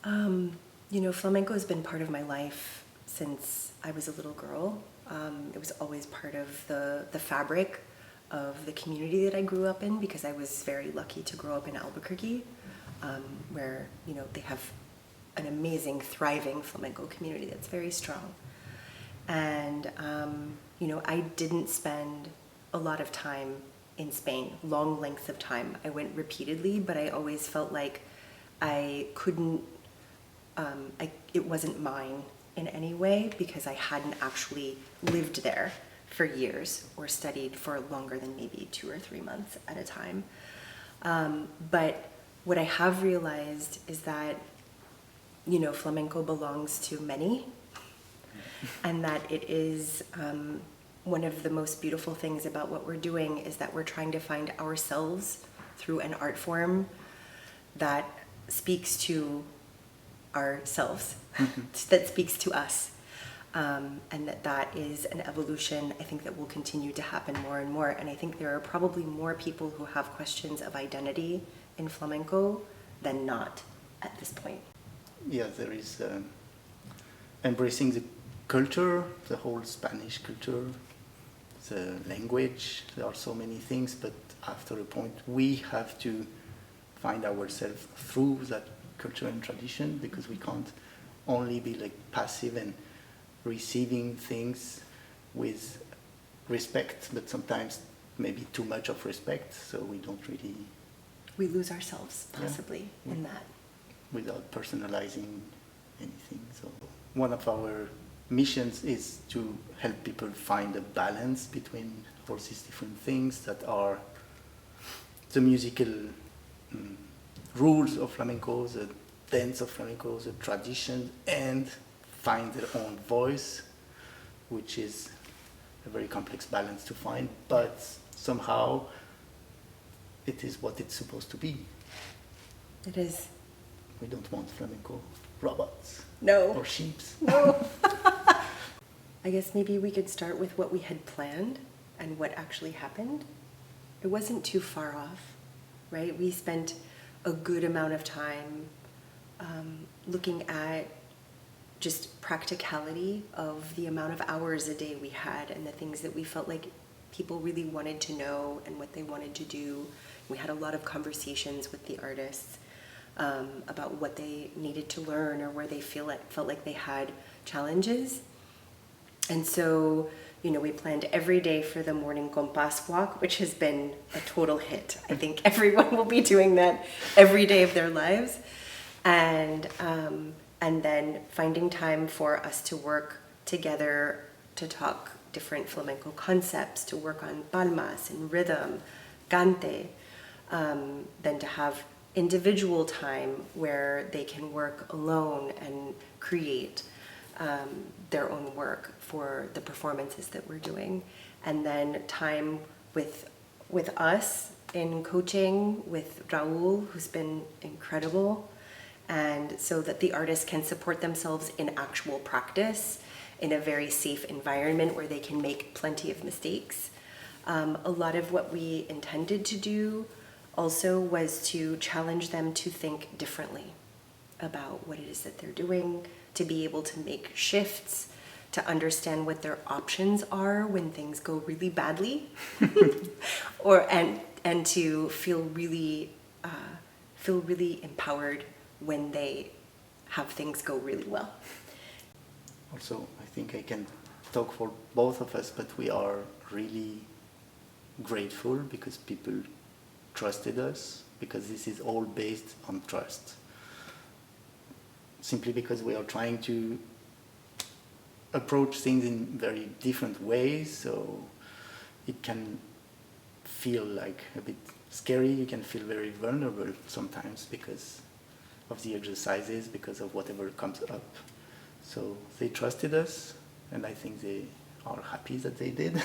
Flamenco has been part of my life since I was a little girl. It was always part of the fabric of the community that I grew up in, because I was very lucky to grow up in Albuquerque, where, they have an amazing, thriving flamenco community that's very strong. And, I didn't spend a lot of time in Spain, long lengths of time. I went repeatedly, but I always felt like I couldn't, it wasn't mine in any way, because I hadn't actually lived there for years or studied for longer than maybe 2 or 3 months at a time. But what I have realized is that, flamenco belongs to many, and that it is one of the most beautiful things about what we're doing is that we're trying to find ourselves through an art form that speaks to ourselves, that speaks to us. And that is an evolution, I think, that will continue to happen more and more. And I think there are probably more people who have questions of identity in flamenco than not at this point. Yeah, there is embracing the culture, the whole Spanish culture, the language. There are so many things, but after a point, we have to find ourselves through that culture and tradition, because we can't only be like passive and receiving things with respect, but sometimes maybe too much of respect, so we don't really... We lose ourselves, possibly, in that. Without personalizing anything. So one of our missions is to help people find a balance between all these different things that are the musical rules of flamenco, the dance of flamenco, the tradition, and find their own voice, which is a very complex balance to find, but somehow it is what it's supposed to be. It is. We don't want flamenco robots. No. Or sheeps. No. I guess maybe we could start with what we had planned and what actually happened. It wasn't too far off, right? We spent a good amount of time looking at just practicality of the amount of hours a day we had and the things that we felt like people really wanted to know and what they wanted to do. We had a lot of conversations with the artists about what they needed to learn or where they felt like they had challenges. And so, we planned every day for the morning compás walk, which has been a total hit. I think everyone will be doing that every day of their lives. And then finding time for us to work together to talk different flamenco concepts, to work on palmas and rhythm, cante, then to have individual time where they can work alone and create their own work for the performances that we're doing, and then time with us in coaching with Raul, who's been incredible, and so that the artists can support themselves in actual practice in a very safe environment where they can make plenty of mistakes. A lot of what we intended to do also was to challenge them to think differently about what it is that they're doing, to be able to make shifts, to understand what their options are when things go really badly, and to feel really empowered when they have things go really well. Also, I think I can talk for both of us, but we are really grateful because people trusted us, because this is all based on trust. Simply because we are trying to approach things in very different ways, so it can feel like a bit scary, you can feel very vulnerable sometimes because of the exercises, because of whatever comes up. So they trusted us, and I think they are happy that they did.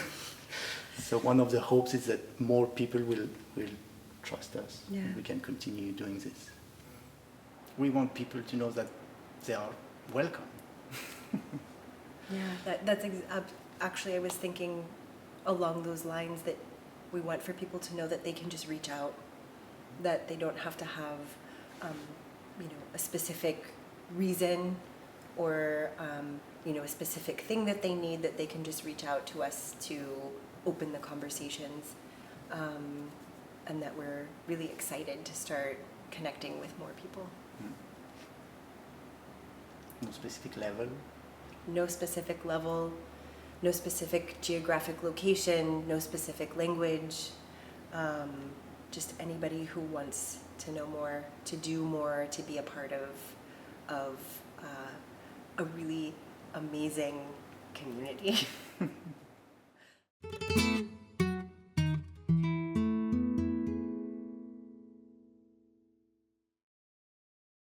So one of the hopes is that more people will trust us, and we can continue doing this. We want people to know that they are welcome. Yeah, that's actually, I was thinking along those lines, that we want for people to know that they can just reach out, that they don't have to have a specific reason or a specific thing that they need, that they can just reach out to us to open the conversations, and that we're really excited to start connecting with more people. No specific level? No specific level, no specific geographic location, no specific language, just anybody who wants to know more, to do more, to be a part of a really amazing community.